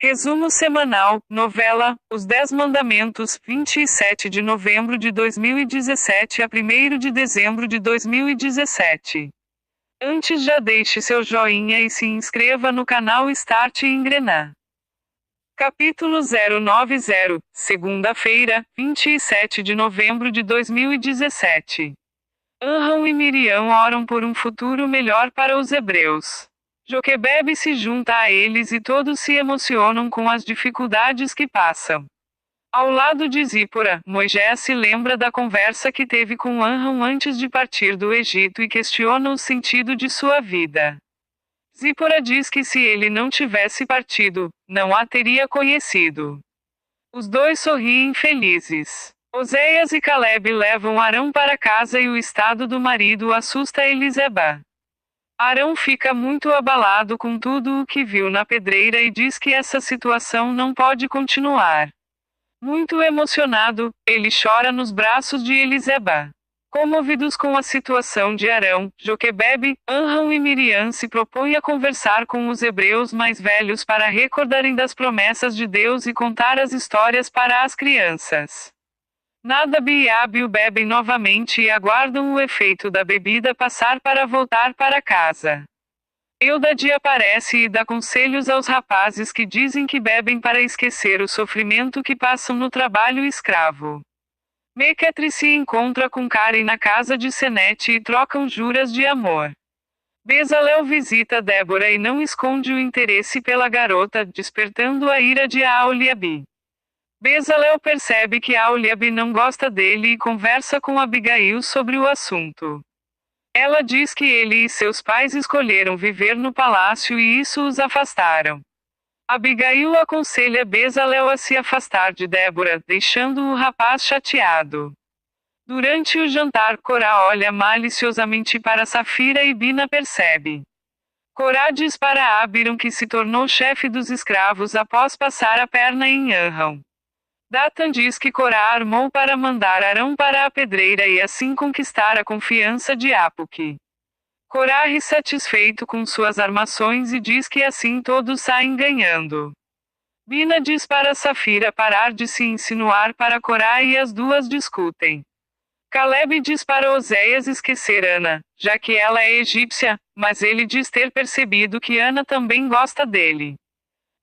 Resumo semanal, novela, Os 10 Mandamentos, 27 de novembro de 2017 a 1º de dezembro de 2017. Antes já deixe seu joinha e se inscreva no canal Start e Engrenar. Capítulo 090, segunda-feira, 27 de novembro de 2017. Arão e Miriam oram por um futuro melhor para os hebreus. Joquebebe se junta a eles e todos se emocionam com as dificuldades que passam. Ao lado de Zípora, Moisés se lembra da conversa que teve com Arão antes de partir do Egito e questiona o sentido de sua vida. Zípora diz que se ele não tivesse partido, não a teria conhecido. Os dois sorriem felizes. Oséias e Calebe levam Arão para casa e o estado do marido assusta Eliseba. Arão fica muito abalado com tudo o que viu na pedreira e diz que essa situação não pode continuar. Muito emocionado, ele chora nos braços de Eliseba. Comovidos com a situação de Arão, Joquebebe, Arão e Miriam se propõem a conversar com os hebreus mais velhos para recordarem das promessas de Deus e contar as histórias para as crianças. Nadab e Abiú bebem novamente e aguardam o efeito da bebida passar para voltar para casa. Eldad aparece e dá conselhos aos rapazes que dizem que bebem para esquecer o sofrimento que passam no trabalho escravo. Mequetri se encontra com Karen na casa de Senete e trocam juras de amor. Bezalel visita Débora e não esconde o interesse pela garota, despertando a ira de Aholiabe. Bezalel percebe que Aholiabe não gosta dele e conversa com Abigail sobre o assunto. Ela diz que ele e seus pais escolheram viver no palácio e isso os afastaram. Abigail aconselha Bezalel a se afastar de Débora, deixando o rapaz chateado. Durante o jantar, Corá olha maliciosamente para Safira e Bina percebe. Corá diz para Abiram que se tornou chefe dos escravos após passar a perna em Arão. Datan diz que Corá armou para mandar Arão para a pedreira e assim conquistar a confiança de Apuque. Corá ri satisfeito com suas armações e diz que assim todos saem ganhando. Bina diz para Safira parar de se insinuar para Corá e as duas discutem. Calebe diz para Oséias esquecer Ana, já que ela é egípcia, mas ele diz ter percebido que Ana também gosta dele.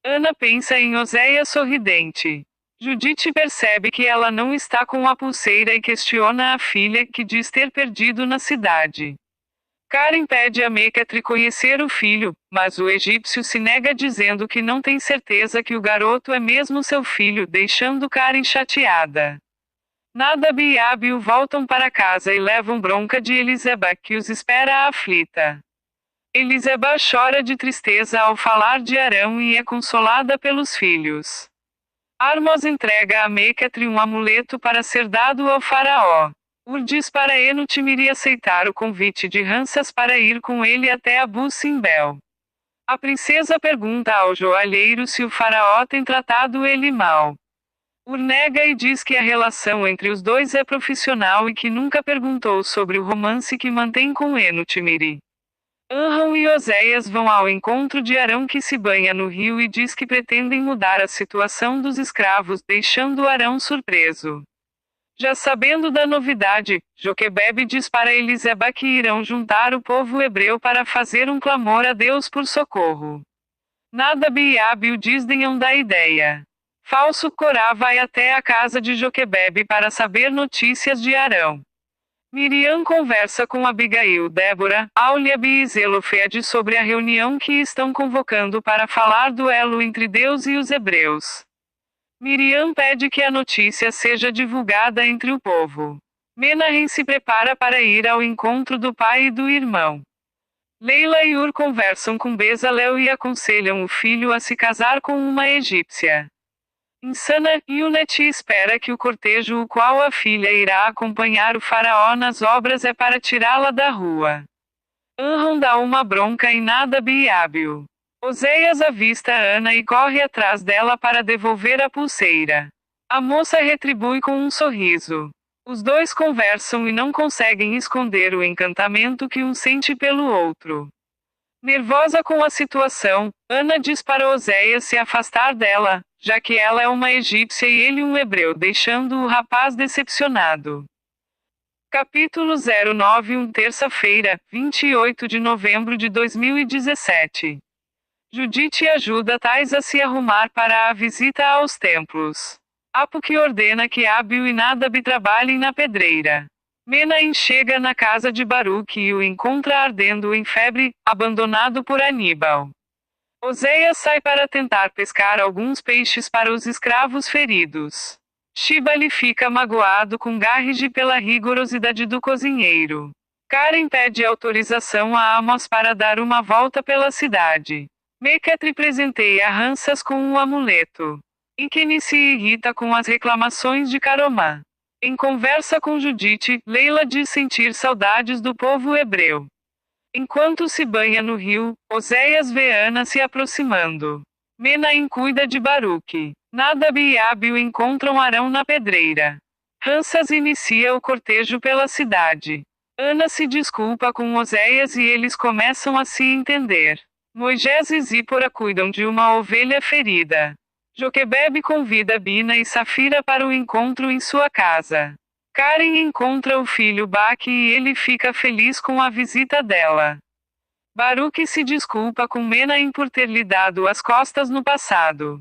Ana pensa em Oséias sorridente. Judite percebe que ela não está com a pulseira e questiona a filha, que diz ter perdido na cidade. Karen pede a Mequetri conhecer o filho, mas o egípcio se nega dizendo que não tem certeza que o garoto é mesmo seu filho, deixando Karen chateada. Nadab e Abiú voltam para casa e levam bronca de Eliseba, que os espera aflita. Eliseba chora de tristeza ao falar de Arão e é consolada pelos filhos. Armos entrega a Mequetri um amuleto para ser dado ao faraó. Ur diz para Enutimiri aceitar o convite de Ramsés para ir com ele até Abu Simbel. A princesa pergunta ao joalheiro se o faraó tem tratado ele mal. Ur nega e diz que a relação entre os dois é profissional e que nunca perguntou sobre o romance que mantém com Enutimiri. Arão e Oséias vão ao encontro de Arão que se banha no rio e diz que pretendem mudar a situação dos escravos, deixando Arão surpreso. Já sabendo da novidade, Joquebebe diz para Eliseba que irão juntar o povo hebreu para fazer um clamor a Deus por socorro. Nadab e Abiú desdenham da ideia. Falso Corá vai até a casa de Joquebebe para saber notícias de Arão. Miriam conversa com Abigail, Débora, Aholiabe e Zelofede sobre a reunião que estão convocando para falar do elo entre Deus e os hebreus. Miriam pede que a notícia seja divulgada entre o povo. Menahem se prepara para ir ao encontro do pai e do irmão. Leila e Ur conversam com Bezalel e aconselham o filho a se casar com uma egípcia. Insana, Yuneti espera que o cortejo o qual a filha irá acompanhar o faraó nas obras é para tirá-la da rua. Arão dá uma bronca em Nadab e Abiú. Oséias avista Ana e corre atrás dela para devolver a pulseira. A moça retribui com um sorriso. Os dois conversam e não conseguem esconder o encantamento que um sente pelo outro. Nervosa com a situação, Ana diz para Oséias se afastar dela, já que ela é uma egípcia e ele um hebreu, deixando o rapaz decepcionado. Capítulo 091 Terça-feira, 28 de novembro de 2017. Judite ajuda Tais a se arrumar para a visita aos templos. Apuque ordena que Abiú e Nadab trabalhem na pedreira. Menahem chega na casa de Baruque e o encontra ardendo em febre, abandonado por Aníbal. Oséias sai para tentar pescar alguns peixes para os escravos feridos. Shibali fica magoado com Garrige pela rigorosidade do cozinheiro. Karen pede autorização a Amos para dar uma volta pela cidade. Meketri presenteia Hansas com um amuleto. Inkeni se irrita com as reclamações de Karomá. Em conversa com Judite, Leila diz sentir saudades do povo hebreu. Enquanto se banha no rio, Oséias vê Ana se aproximando. Menahem cuida de Baruque. Nadab e Abiú encontram Arão na pedreira. Hansas inicia o cortejo pela cidade. Ana se desculpa com Oséias e eles começam a se entender. Moisés e Zípora cuidam de uma ovelha ferida. Joquebebe convida Bina e Safira para o encontro em sua casa. Karen encontra o filho Baque e ele fica feliz com a visita dela. Baruque se desculpa com Menahem por ter lhe dado as costas no passado.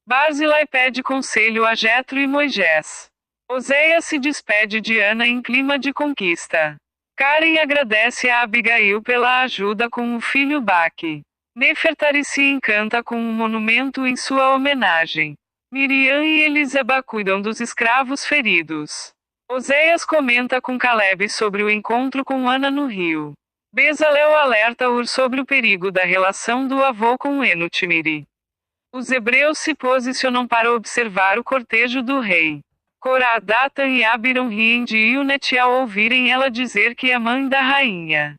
Barzilai pede conselho a Jetro e Moisés. Oséias se despede de Ana em clima de conquista. Karen agradece a Abigail pela ajuda com o filho Baque. Nefertari se encanta com um monumento em sua homenagem. Miriam e Eliseba cuidam dos escravos feridos. Oséias comenta com Caleb sobre o encontro com Ana no rio. Bezalel alerta Ur sobre o perigo da relação do avô com Enutimiri. Os hebreus se posicionam para observar o cortejo do rei. Corá, Datan e Abiram riem de Ionet ao ouvirem ela dizer que é mãe da rainha.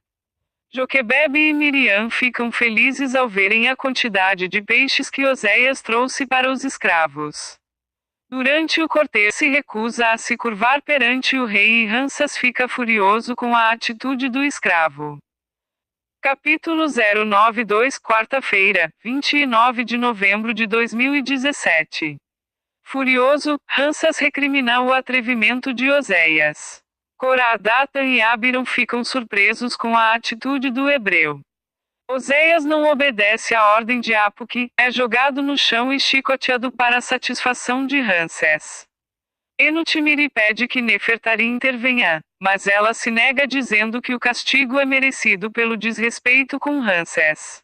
Joquebebe e Miriam ficam felizes ao verem a quantidade de peixes que Oséias trouxe para os escravos. Durante o cortejo se recusa a se curvar perante o rei e Hansas fica furioso com a atitude do escravo. Capítulo 092 Quarta-feira, 29 de novembro de 2017. Furioso, Hansas recrimina o atrevimento de Oséias. Corá, Datan e Abiram ficam surpresos com a atitude do hebreu. Oséias não obedece à ordem de Apuque, é jogado no chão e chicoteado para a satisfação de Ramsés. Enutimiri pede que Nefertari intervenha, mas ela se nega dizendo que o castigo é merecido pelo desrespeito com Ramsés.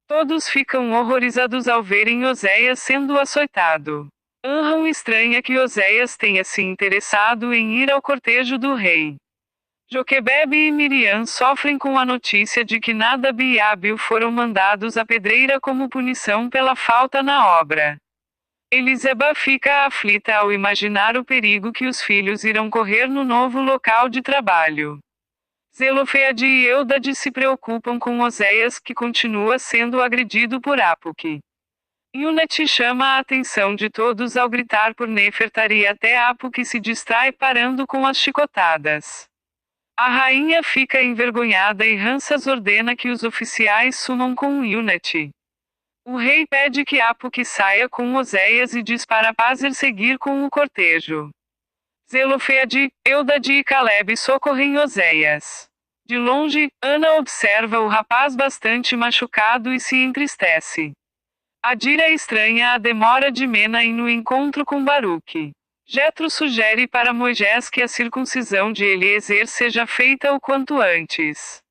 Todos ficam horrorizados ao verem Oséias sendo açoitado. Anram estranha que Oséias tenha se interessado em ir ao cortejo do rei. Joquebebe e Miriam sofrem com a notícia de que Nadab e Abiú foram mandados à pedreira como punição pela falta na obra. Eliseba fica aflita ao imaginar o perigo que os filhos irão correr no novo local de trabalho. Zelofeade e Eudade se preocupam com Oséias, que continua sendo agredido por Apuque. Ionet chama a atenção de todos ao gritar por Nefertari até Apuque se distrai parando com as chicotadas. A rainha fica envergonhada e Hansas ordena que os oficiais sumam com Ionet. O rei pede que Apuque saia com Oséias e diz para Pazer seguir com o cortejo. Zelofeade, Eudade e Caleb socorrem Oséias. De longe, Ana observa o rapaz bastante machucado e se entristece. Adira estranha a demora de Menahem no encontro com Baruque. Jetro sugere para Moisés que a circuncisão de Eliezer seja feita o quanto antes.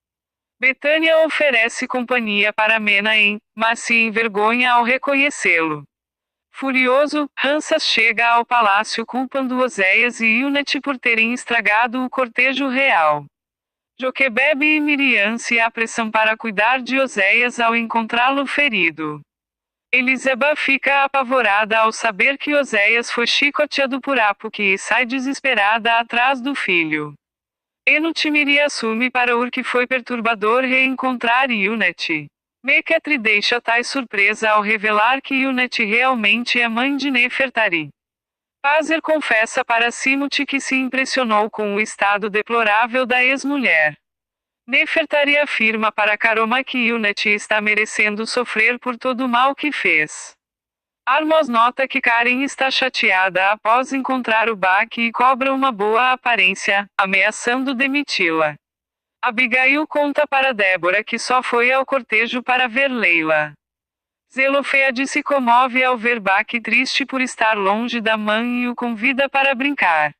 Betânia oferece companhia para Menahem, mas se envergonha ao reconhecê-lo. Furioso, Hansas chega ao palácio culpando Oséias e Ionet por terem estragado o cortejo real. Joquebebe e Miriam se apressam para cuidar de Oséias ao encontrá-lo ferido. Eliseba fica apavorada ao saber que Oséias foi chicoteado por Apuque e sai desesperada atrás do filho. Enutimiri assume para Ur que foi perturbador reencontrar Ionet. Meketri deixa Tais surpresa ao revelar que Ionet realmente é mãe de Nefertari. Pazer confessa para Simut que se impressionou com o estado deplorável da ex-mulher. Nefertari afirma para Karoma que Unati está merecendo sofrer por todo o mal que fez. Armos nota que Karen está chateada após encontrar o Bak e cobra uma boa aparência, ameaçando demiti-la. Abigail conta para Débora que só foi ao cortejo para ver Leila. Zelofeade se comove ao ver Bak triste por estar longe da mãe e o convida para brincar.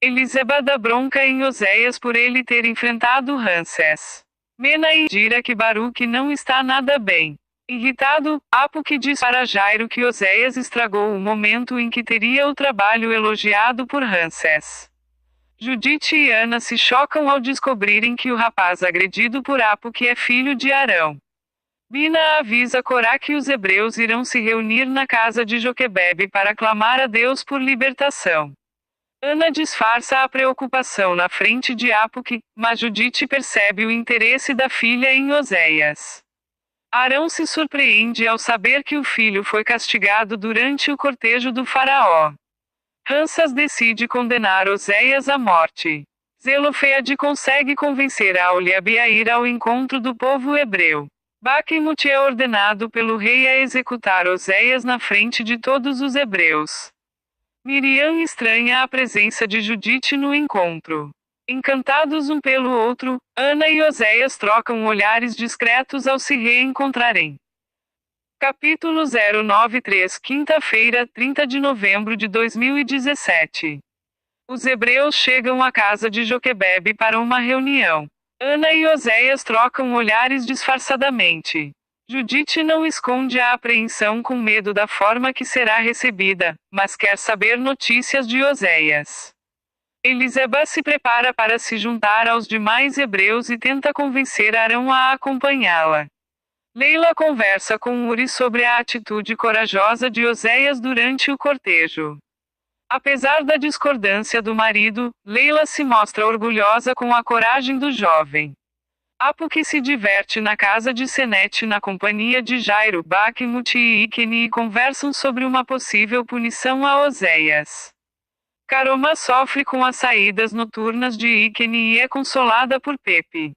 Eliseba dá bronca em Oséias por ele ter enfrentado Ramsés. Mena indira que Baruque não está nada bem. Irritado, Apuque diz para Jairo que Oséias estragou o momento em que teria o trabalho elogiado por Ramsés. Judite e Ana se chocam ao descobrirem que o rapaz agredido por Apuque é filho de Arão. Bina avisa Corá que os hebreus irão se reunir na casa de Joquebebe para clamar a Deus por libertação. Ana disfarça a preocupação na frente de Apuque, mas Judite percebe o interesse da filha em Oséias. Arão se surpreende ao saber que o filho foi castigado durante o cortejo do faraó. Ramsés decide condenar Oséias à morte. Zelofeade consegue convencer Auliabe a ir ao encontro do povo hebreu. Baquemute é ordenado pelo rei a executar Oséias na frente de todos os hebreus. Miriam estranha a presença de Judite no encontro. Encantados um pelo outro, Ana e Oséias trocam olhares discretos ao se reencontrarem. Capítulo 093 Quinta-feira, 30 de novembro de 2017. Os hebreus chegam à casa de Joquebebe para uma reunião. Ana e Oséias trocam olhares disfarçadamente. Judite não esconde a apreensão com medo da forma que será recebida, mas quer saber notícias de Oséias. Eliseba se prepara para se juntar aos demais hebreus e tenta convencer Arão a acompanhá-la. Leila conversa com Uri sobre a atitude corajosa de Oséias durante o cortejo. Apesar da discordância do marido, Leila se mostra orgulhosa com a coragem do jovem. Apuque se diverte na casa de Senete na companhia de Jairo, Baquemute e Iquene e conversam sobre uma possível punição a Oséias. Karoma sofre com as saídas noturnas de Iquene e é consolada por Pepe.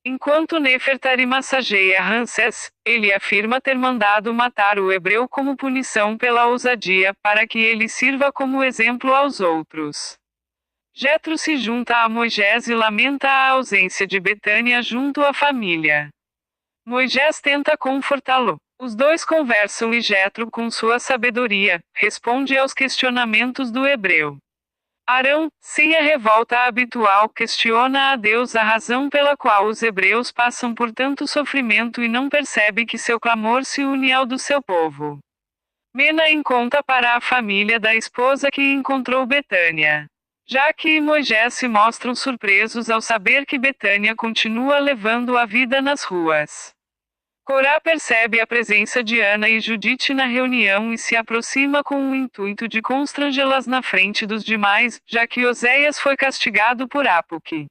Enquanto Nefertari massageia Ramsés, ele afirma ter mandado matar o hebreu como punição pela ousadia, para que ele sirva como exemplo aos outros. Jetro se junta a Moisés e lamenta a ausência de Betânia junto à família. Moisés tenta confortá-lo. Os dois conversam e Jetro, com sua sabedoria, responde aos questionamentos do hebreu. Arão, sem a revolta habitual, questiona a Deus a razão pela qual os hebreus passam por tanto sofrimento e não percebe que seu clamor se une ao do seu povo. Mena conta para a família da esposa que encontrou Betânia. Jaque e Moisés se mostram surpresos ao saber que Betânia continua levando a vida nas ruas. Corá percebe a presença de Ana e Judite na reunião e se aproxima com o intuito de constrangê-las na frente dos demais, já que Oséias foi castigado por Apuque.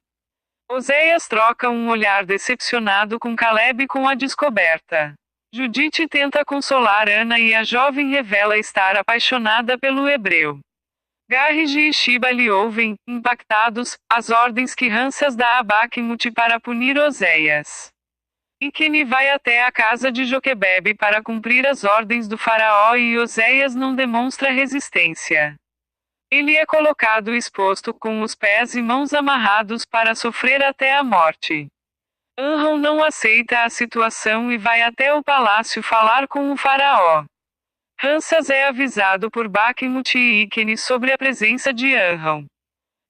Oséias troca um olhar decepcionado com Caleb com a descoberta. Judite tenta consolar Ana e a jovem revela estar apaixonada pelo hebreu. Garrige e Shiba lhe ouvem, impactados, as ordens que Ramsés dá a Baquemute para punir Oséias. Iquene vai até a casa de Joquebebe para cumprir as ordens do faraó e Oséias não demonstra resistência. Ele é colocado exposto com os pés e mãos amarrados para sofrer até a morte. Anrão não aceita a situação e vai até o palácio falar com o faraó. Ramsés é avisado por Baquemute e Iquene sobre a presença de Anrão.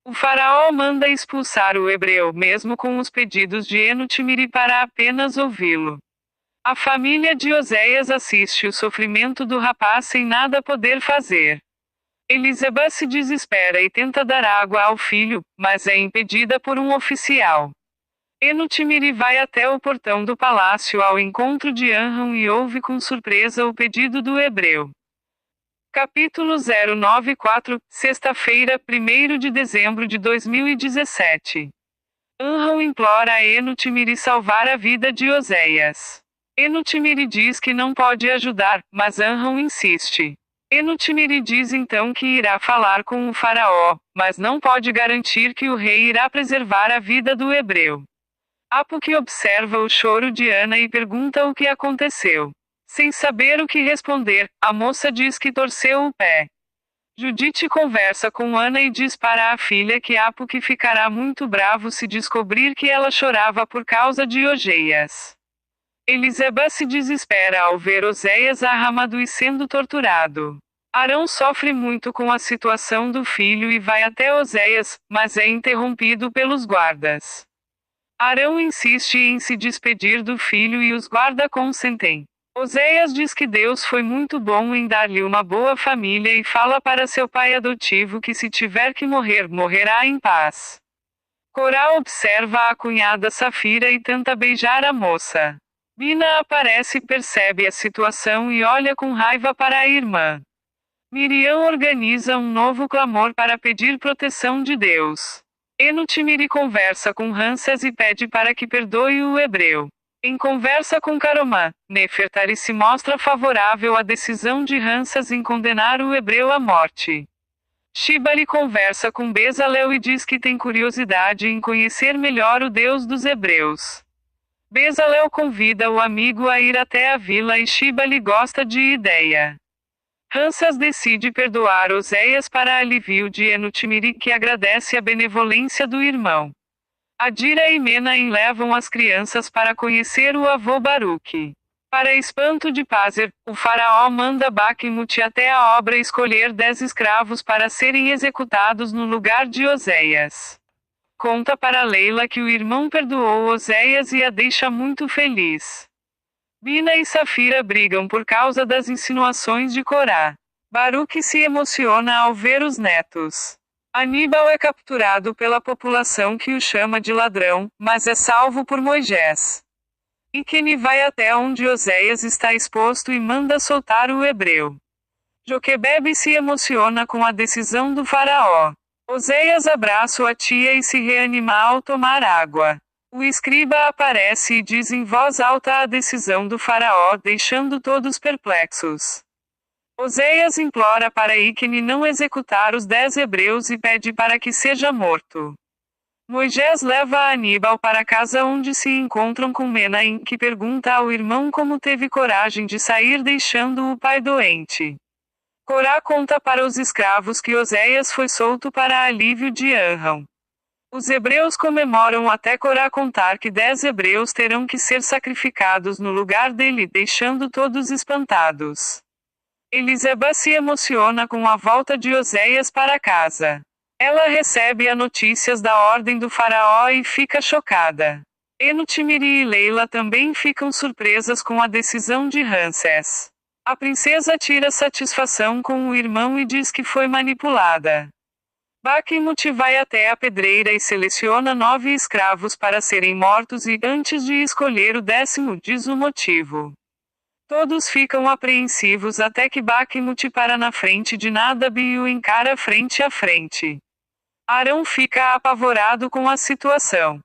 O faraó manda expulsar o hebreu mesmo com os pedidos de Enutimiri para apenas ouvi-lo. A família de Oséias assiste o sofrimento do rapaz sem nada poder fazer. Eliseba se desespera e tenta dar água ao filho, mas é impedida por um oficial. Enutimiri vai até o portão do palácio ao encontro de Anrão e ouve com surpresa o pedido do hebreu. Capítulo 094, sexta-feira, 1º de dezembro de 2017. Anrão implora a Enutimiri salvar a vida de Oséias. Enutimiri diz que não pode ajudar, mas Anrão insiste. Enutimiri diz então que irá falar com o faraó, mas não pode garantir que o rei irá preservar a vida do hebreu. Apo que observa o choro de Ana e pergunta o que aconteceu. Sem saber o que responder, a moça diz que torceu o pé. Judite conversa com Ana e diz para a filha que Apo que ficará muito bravo se descobrir que ela chorava por causa de Oséias. Eliseba se desespera ao ver Oséias armado e sendo torturado. Arão sofre muito com a situação do filho e vai até Oséias, mas é interrompido pelos guardas. Arão insiste em se despedir do filho e os guardas consentem. Oséias diz que Deus foi muito bom em dar-lhe uma boa família e fala para seu pai adotivo que se tiver que morrer, morrerá em paz. Corá observa a cunhada Safira e tenta beijar a moça. Bina aparece e percebe a situação e olha com raiva para a irmã. Miriam organiza um novo clamor para pedir proteção de Deus. Enutimiri conversa com Ramsés e pede para que perdoe o hebreu. Em conversa com Caromã, Nefertari se mostra favorável à decisão de Ramsés em condenar o hebreu à morte. Shibali conversa com Bezalel e diz que tem curiosidade em conhecer melhor o Deus dos hebreus. Bezalel convida o amigo a ir até a vila e Shibali gosta de ideia. Ramsés decide perdoar Oséias para alívio de Enutimiri, que agradece a benevolência do irmão. Adira e Menahem levam as crianças para conhecer o avô Baruque. Para espanto de Pazer, o faraó manda Bakhmut até a obra escolher 10 escravos para serem executados no lugar de Oséias. Conta para Leila que o irmão perdoou Oséias e a deixa muito feliz. Bina e Safira brigam por causa das insinuações de Corá. Baruque se emociona ao ver os netos. Aníbal é capturado pela população que o chama de ladrão, mas é salvo por Moisés. Iquene vai até onde Oséias está exposto e manda soltar o hebreu. Joquebebe se emociona com a decisão do faraó. Oséias abraça a tia e se reanima ao tomar água. O escriba aparece e diz em voz alta a decisão do faraó, deixando todos perplexos. Oséias implora para Iquene não executar os 10 hebreus e pede para que seja morto. Moisés leva Aníbal para casa onde se encontram com Menahem, que pergunta ao irmão como teve coragem de sair deixando o pai doente. Corá conta para os escravos que Oséias foi solto para alívio de Anrão. Os hebreus comemoram até Corá contar que 10 hebreus terão que ser sacrificados no lugar dele, deixando todos espantados. Eliseba se emociona com a volta de Oséias para casa. Ela recebe as notícias da ordem do faraó e fica chocada. Enutimiri e Leila também ficam surpresas com a decisão de Ramsés. A princesa tira satisfação com o irmão e diz que foi manipulada. Bakhmut vai até a pedreira e seleciona 9 escravos para serem mortos e, antes de escolher o 10º, diz o motivo. Todos ficam apreensivos até que Bakhmut para na frente de Nadab e o encara frente a frente. Arão fica apavorado com a situação.